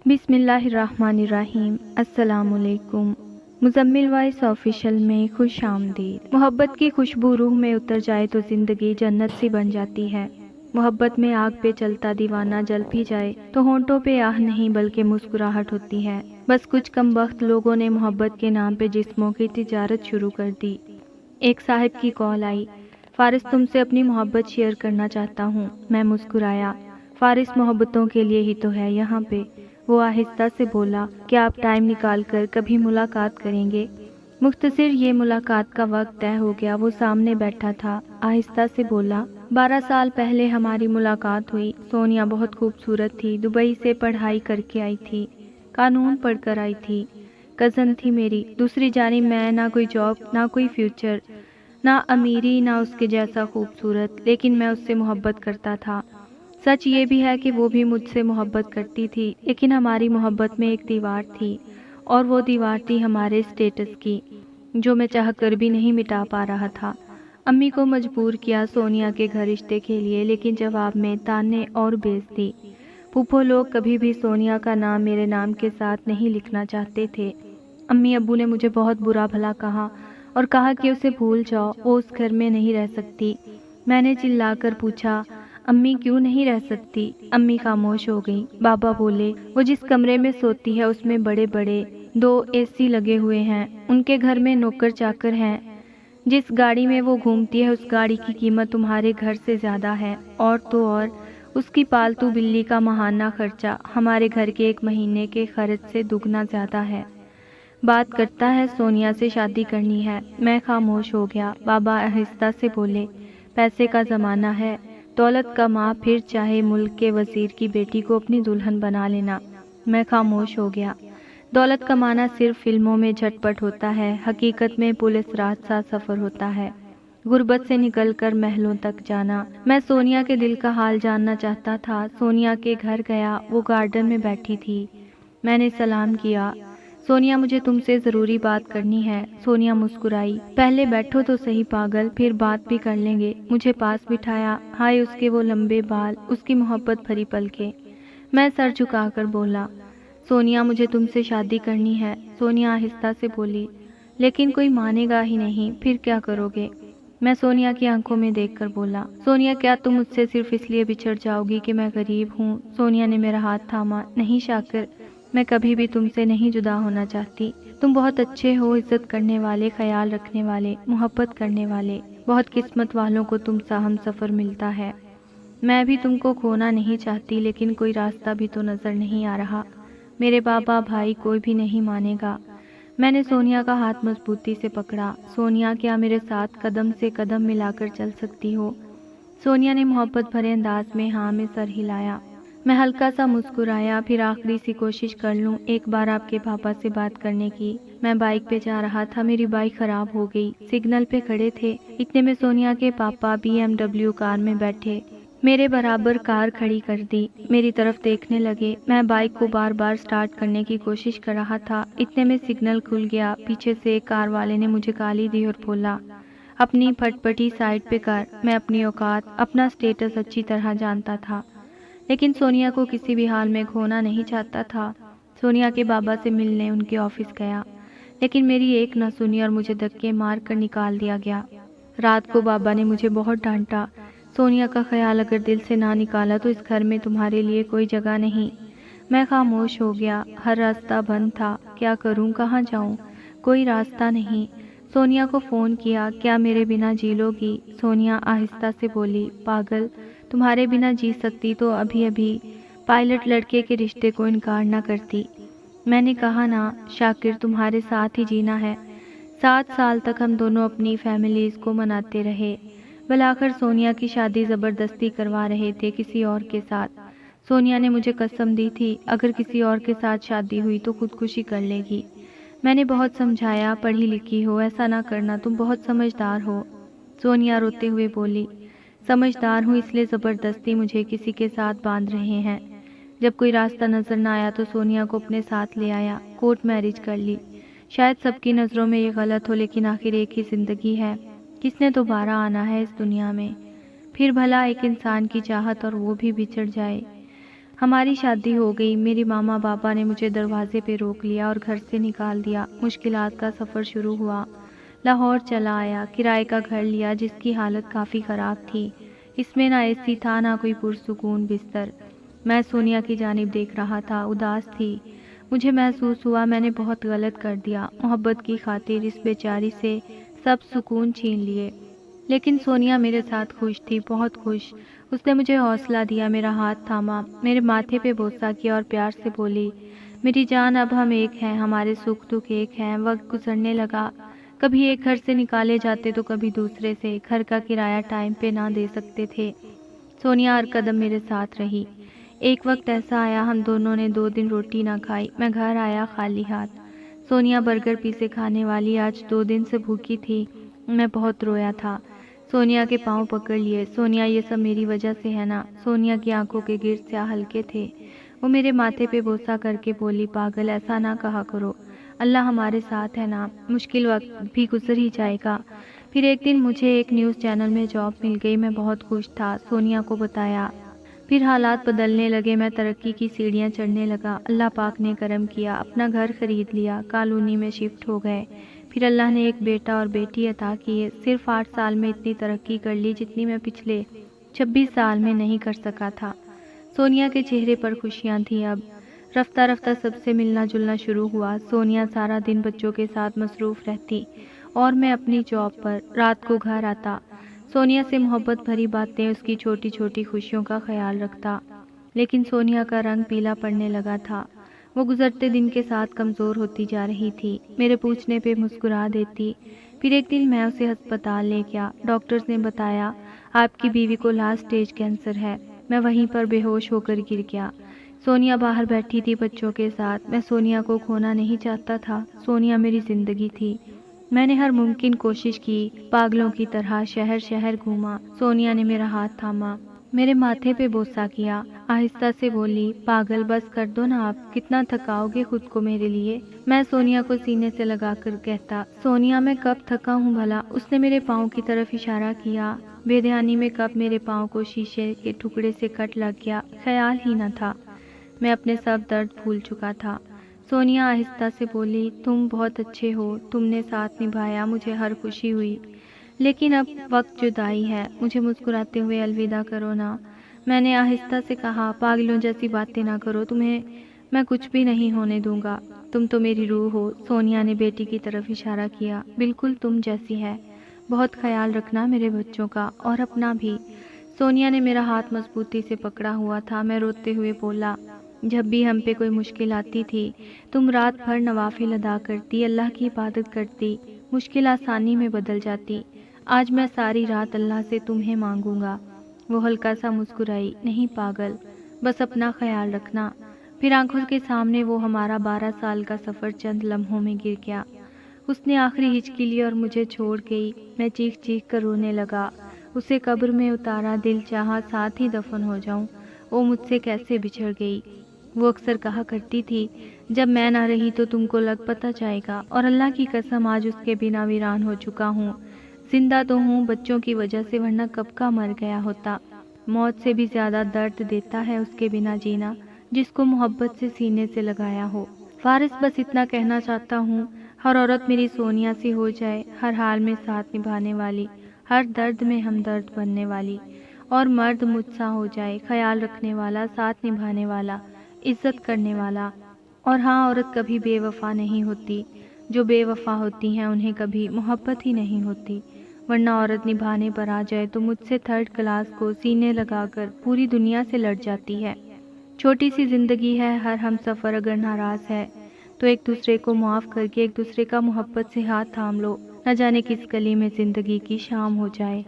बिस्मिल्लाहिर्रहमानिर्रहीम। अस्सलाम वालेकुम। मुज़म्मिल वॉइस ऑफिशियल में खुश आमदीद। मोहब्बत की खुशबू रूह में उतर जाए तो ज़िंदगी जन्नत सी बन जाती है। मोहब्बत में आग पे चलता दीवाना जल भी जाए तो होंठों पे आह नहीं बल्कि मुस्कुराहट होती है। बस कुछ कमबख्त लोगों ने मोहब्बत के नाम पे जिस्मों की तिजारत शुरू कर दी। एक साहिब की कॉल आई, फारिस तुमसे अपनी मोहब्बत शेयर करना चाहता हूँ। मैं मुस्कुराया। फारिस मोहब्बतों के लिए ही तो है यहाँ पे। वो आहिस्ता से बोला, क्या आप टाइम निकाल कर कभी मुलाकात करेंगे? मुख्तसर ये मुलाकात का वक्त तय हो गया। वो सामने बैठा था। आहिस्ता से बोला, 12 साल पहले हमारी मुलाकात हुई। सोनिया बहुत खूबसूरत थी, दुबई से पढ़ाई करके आई थी, कानून पढ़कर आई थी, कज़न थी मेरी। दूसरी जानिब मैं, ना कोई जॉब, ना कोई फ्यूचर, ना अमीरी, ना उसके जैसा खूबसूरत, लेकिन मैं उससे मोहब्बत करता था। सच ये भी है कि वो भी मुझसे मोहब्बत करती थी, लेकिन हमारी मोहब्बत में एक दीवार थी, और वो दीवार थी हमारे स्टेटस की, जो मैं चाहकर भी नहीं मिटा पा रहा था। अम्मी को मजबूर किया सोनिया के घर रिश्ते के लिए, लेकिन जवाब में ताने और बेइज्जती। फूफो लोग कभी भी सोनिया का नाम मेरे नाम के साथ नहीं लिखना चाहते थे। अम्मी अब्बू ने मुझे बहुत बुरा भला कहा और कहा कि उसे भूल जाओ, वो उस घर में नहीं रह सकती। मैंने चिल्लाकर पूछा, अम्मी क्यों नहीं रह सकती? अम्मी खामोश हो गई। बाबा बोले, वो जिस कमरे में सोती है उसमें बड़े बड़े 2 एसी लगे हुए हैं, उनके घर में नौकर चाकर हैं, जिस गाड़ी में वो घूमती है उस गाड़ी की कीमत तुम्हारे घर से ज़्यादा है, और तो और उसकी पालतू बिल्ली का माहाना खर्चा हमारे घर के 1 महीने के खर्च से दुगना ज़्यादा है। बात करता है सोनिया से शादी करनी है। मैं खामोश हो गया। बाबा आहिस्ता से बोले, पैसे का ज़माना है, दौलत का माँ, फिर चाहे मुल्क के वज़ीर की बेटी को अपनी दुल्हन बना लेना। मैं खामोश हो गया। दौलत कमाना सिर्फ फिल्मों में झटपट होता है, हकीकत में पुलिस रात सा सफ़र होता है, गुर्बत से निकलकर महलों तक जाना। मैं सोनिया के दिल का हाल जानना चाहता था। सोनिया के घर गया, वो गार्डन में बैठी थी। मैंने सलाम किया, सोनिया मुझे तुमसे ज़रूरी बात करनी है। सोनिया मुस्कुराई, पहले बैठो तो सही पागल, फिर बात भी कर लेंगे। मुझे पास बिठाया। हाय उसके वो लंबे बाल, उसकी मोहब्बत भरी पलकें। मैं सर झुकाकर बोला, सोनिया मुझे तुमसे शादी करनी है। सोनिया आहिस्ता से बोली, लेकिन कोई मानेगा ही नहीं, फिर क्या करोगे? मैं सोनिया की आंखों में देखकर बोला, सोनिया क्या तुम मुझसे सिर्फ इसलिए बिछड़ जाओगी कि मैं गरीब हूँ? सोनिया ने मेरा हाथ थामा। नहीं शाकिर, मैं कभी भी तुमसे नहीं जुदा होना चाहती। तुम बहुत अच्छे हो, इज्जत करने वाले, ख्याल रखने वाले, मोहब्बत करने वाले। बहुत किस्मत वालों को तुम सा हम सफ़र मिलता है। मैं भी तुमको खोना नहीं चाहती, लेकिन कोई रास्ता भी तो नज़र नहीं आ रहा। मेरे बाबा, भाई, कोई भी नहीं मानेगा। मैंने सोनिया का हाथ मजबूती से पकड़ा। सोनिया क्या मेरे साथ कदम से कदम मिलाकर चल सकती हो? सोनिया ने मोहब्बत भरे अंदाज में हाँ में सर हिलाया। मैं हल्का सा मुस्कुराया, फिर आखिरी सी कोशिश कर लूँ एक बार आपके पापा से बात करने की। मैं बाइक पे जा रहा था, मेरी बाइक खराब हो गई। सिग्नल पे खड़े थे, इतने में सोनिया के पापा BMW कार में बैठे, मेरे बराबर कार खड़ी कर दी, मेरी तरफ देखने लगे। मैं बाइक को बार बार स्टार्ट करने की कोशिश कर रहा था। इतने में सिग्नल खुल गया। पीछे से एक कार वाले ने मुझे गाली दी और बोला, अपनी फटपटी साइड पे कर। मैं अपनी औकात, अपना स्टेटस अच्छी तरह जानता था, लेकिन सोनिया को किसी भी हाल में खोना नहीं चाहता था। सोनिया के बाबा से मिलने उनके ऑफिस गया, लेकिन मेरी एक न सुनी और मुझे धक्के मार कर निकाल दिया गया। रात को बाबा ने मुझे बहुत डांटा, सोनिया का ख्याल अगर दिल से ना निकाला तो इस घर में तुम्हारे लिए कोई जगह नहीं। मैं खामोश हो गया। हर रास्ता बंद था। क्या करूं, कहाँ जाऊं? कोई रास्ता नहीं। सोनिया को फ़ोन किया, क्या मेरे बिना जी लोगी? सोनिया आहिस्ता से बोली, पागल, तुम्हारे बिना जी सकती तो अभी अभी पायलट लड़के के रिश्ते को इनकार ना करती। मैंने कहा ना शाकिर, तुम्हारे साथ ही जीना है। 7 साल तक हम दोनों अपनी फैमिलीज़ को मनाते रहे। आखिर सोनिया की शादी ज़बरदस्ती करवा रहे थे किसी और के साथ। सोनिया ने मुझे कसम दी थी, अगर किसी और के साथ शादी हुई तो खुदकुशी कर लेगी। मैंने बहुत समझाया, पढ़ी लिखी हो, ऐसा ना करना, तुम बहुत समझदार हो। सोनिया रोते हुए बोली, समझदार हूँ इसलिए ज़बरदस्ती मुझे किसी के साथ बांध रहे हैं। जब कोई रास्ता नज़र न आया तो सोनिया को अपने साथ ले आया, कोर्ट मैरिज कर ली। शायद सबकी नज़रों में ये गलत हो, लेकिन आखिर एक ही ज़िंदगी है, किसने दोबारा आना है इस दुनिया में? फिर भला एक इंसान की चाहत और वो भी बिछड़ जाए। ہماری شادی ہو گئی۔ میری ماما بابا نے مجھے دروازے پہ روک لیا اور گھر سے نکال دیا۔ مشکلات کا سفر شروع ہوا۔ لاہور چلا آیا، کرائے کا گھر لیا جس کی حالت کافی خراب تھی۔ اس میں نہ اے سی تھا، نہ کوئی پرسکون بستر۔ میں سونیا کی جانب دیکھ رہا تھا، اداس تھی۔ مجھے محسوس ہوا میں نے بہت غلط کر دیا، محبت کی خاطر اس بیچاری سے سب سکون چھین لیے۔ لیکن سونیا میرے ساتھ خوش تھی، بہت خوش۔ اس نے مجھے حوصلہ دیا، میرا ہاتھ تھاما، میرے ماتھے پہ بوسہ کیا اور پیار سے بولی، میری جان اب ہم ایک ہیں، ہمارے سکھ دکھ ایک ہیں۔ وقت گزرنے لگا، کبھی ایک گھر سے نکالے جاتے تو کبھی دوسرے سے۔ گھر کا کرایہ ٹائم پہ نہ دے سکتے تھے۔ سونیا ہر قدم میرے ساتھ رہی۔ ایک وقت ایسا آیا ہم دونوں نے 2 دن روٹی نہ کھائی۔ میں گھر آیا خالی ہاتھ۔ سونیا برگر پیزے کھانے والی آج 2 دن سے بھوکی تھی۔ میں بہت رویا تھا۔ سونیا کے پاؤں پکڑ لیے، سونیا یہ سب میری وجہ سے ہے نا۔ سونیا کی آنکھوں کے گرد سیاہ ہلکے تھے۔ وہ میرے ماتھے پہ بوسہ کر کے بولی، پاگل ایسا نہ کہا کرو، اللہ ہمارے ساتھ ہے نا، مشکل وقت بھی گزر ہی جائے گا۔ پھر ایک دن مجھے ایک نیوز چینل میں جاب مل گئی، میں بہت خوش تھا، سونیا کو بتایا۔ پھر حالات بدلنے لگے، میں ترقی کی سیڑھیاں چڑھنے لگا، اللہ پاک نے کرم کیا، اپنا گھر خرید لیا، کالونی میں شفٹ ہو گئے۔ پھر اللہ نے ایک بیٹا اور بیٹی عطا کیے۔ صرف 8 سال میں اتنی ترقی کر لی جتنی میں پچھلے 26 سال میں نہیں کر سکا تھا۔ سونیا کے چہرے پر خوشیاں تھیں۔ اب رفتہ رفتہ سب سے ملنا جلنا شروع ہوا۔ سونیا سارا دن بچوں کے ساتھ مصروف رہتی اور میں اپنی جاب پر، رات کو گھر آتا، سونیا سے محبت بھری باتیں، اس کی چھوٹی چھوٹی خوشیوں کا خیال رکھتا۔ لیکن سونیا کا رنگ پیلا پڑنے لگا تھا، وہ گزرتے دن کے ساتھ کمزور ہوتی جا رہی تھی۔ میرے پوچھنے پہ مسکرا دیتی۔ پھر ایک دن میں اسے ہسپتال لے گیا، ڈاکٹرز نے بتایا آپ کی بیوی کو لاسٹ سٹیج کینسر ہے۔ میں وہیں پر بے ہوش ہو کر گر گیا۔ سونیا باہر بیٹھی تھی بچوں کے ساتھ، میں سونیا کو کھونا نہیں چاہتا تھا، سونیا میری زندگی تھی۔ میں نے ہر ممکن کوشش کی، پاگلوں کی طرح شہر شہر گھوما۔ سونیا نے میرا ہاتھ تھاما، میرے ماتھے پہ بوسہ کیا، آہستہ سے بولی، پاگل بس کر دو نا، آپ کتنا تھکاؤ گے خود کو میرے لیے۔ میں سونیا کو سینے سے لگا کر کہتا، سونیا میں کب تھکا ہوں بھلا؟ اس نے میرے پاؤں کی طرف اشارہ کیا۔ بے دھیانی میں کب میرے پاؤں کو شیشے کے ٹکڑے سے کٹ لگ گیا، خیال ہی نہ تھا۔ میں اپنے سب درد بھول چکا تھا۔ سونیا آہستہ سے بولی، تم بہت اچھے ہو، تم نے ساتھ نبھایا، مجھے ہر خوشی ہوئی، لیکن اب وقت جدائی ہے، مجھے مسکراتے ہوئے الوداع کرو نا۔ میں نے آہستہ سے کہا، پاگلوں جیسی باتیں نہ کرو، تمہیں میں کچھ بھی نہیں ہونے دوں گا، تم تو میری روح ہو۔ سونیا نے بیٹی کی طرف اشارہ کیا، بالکل تم جیسی ہے، بہت خیال رکھنا میرے بچوں کا اور اپنا بھی۔ سونیا نے میرا ہاتھ مضبوطی سے پکڑا ہوا تھا۔ میں روتے ہوئے بولا، جب بھی ہم پہ کوئی مشکل آتی تھی تم رات بھر نوافل ادا کرتی، اللہ کی عبادت کرتی، مشکل آسانی میں بدل جاتی۔ آج میں ساری رات اللہ سے تمہیں مانگوں گا۔ وہ ہلکا سا مسکرائی، نہیں پاگل، بس اپنا خیال رکھنا۔ پھر آنکھوں کے سامنے وہ ہمارا 12 سال کا سفر چند لمحوں میں گر گیا۔ اس نے آخری ہچکی لی اور مجھے چھوڑ گئی۔ میں چیخ چیخ کر رونے لگا، اسے قبر میں اتارا، دل چاہا ساتھ ہی دفن ہو جاؤں، وہ مجھ سے کیسے بچھڑ گئی۔ وہ اکثر کہا کرتی تھی، جب میں نہ رہی تو تم کو لگ پتہ جائے گا، اور اللہ کی قسم آج اس کے بنا ویران ہو چکا ہوں۔ زندہ تو ہوں بچوں کی وجہ سے، ورنہ کب کا مر گیا ہوتا۔ موت سے بھی زیادہ درد دیتا ہے اس کے بنا جینا، جس کو محبت سے سینے سے لگایا ہو۔ فارس بس اتنا کہنا چاہتا ہوں، ہر عورت میری سونیا سی ہو جائے، ہر حال میں ساتھ نبھانے والی، ہر درد میں ہمدرد بننے والی، اور مرد مجھ سا ہو جائے، خیال رکھنے والا، ساتھ نبھانے والا، عزت کرنے والا۔ اور ہاں، عورت کبھی بے وفا نہیں ہوتی، جو بے وفا ہوتی ہیں انہیں کبھی محبت ہی نہیں ہوتی، ورنہ عورت نبھانے پر آ جائے تو مجھ سے 3rd کلاس کو سینے لگا کر پوری دنیا سے لڑ جاتی ہے۔ چھوٹی سی زندگی ہے، ہر ہم سفر اگر ناراض ہے تو ایک دوسرے کو معاف کر کے ایک دوسرے کا محبت سے ہاتھ تھام لو، نہ جانے کس گلی میں زندگی کی شام ہو جائے۔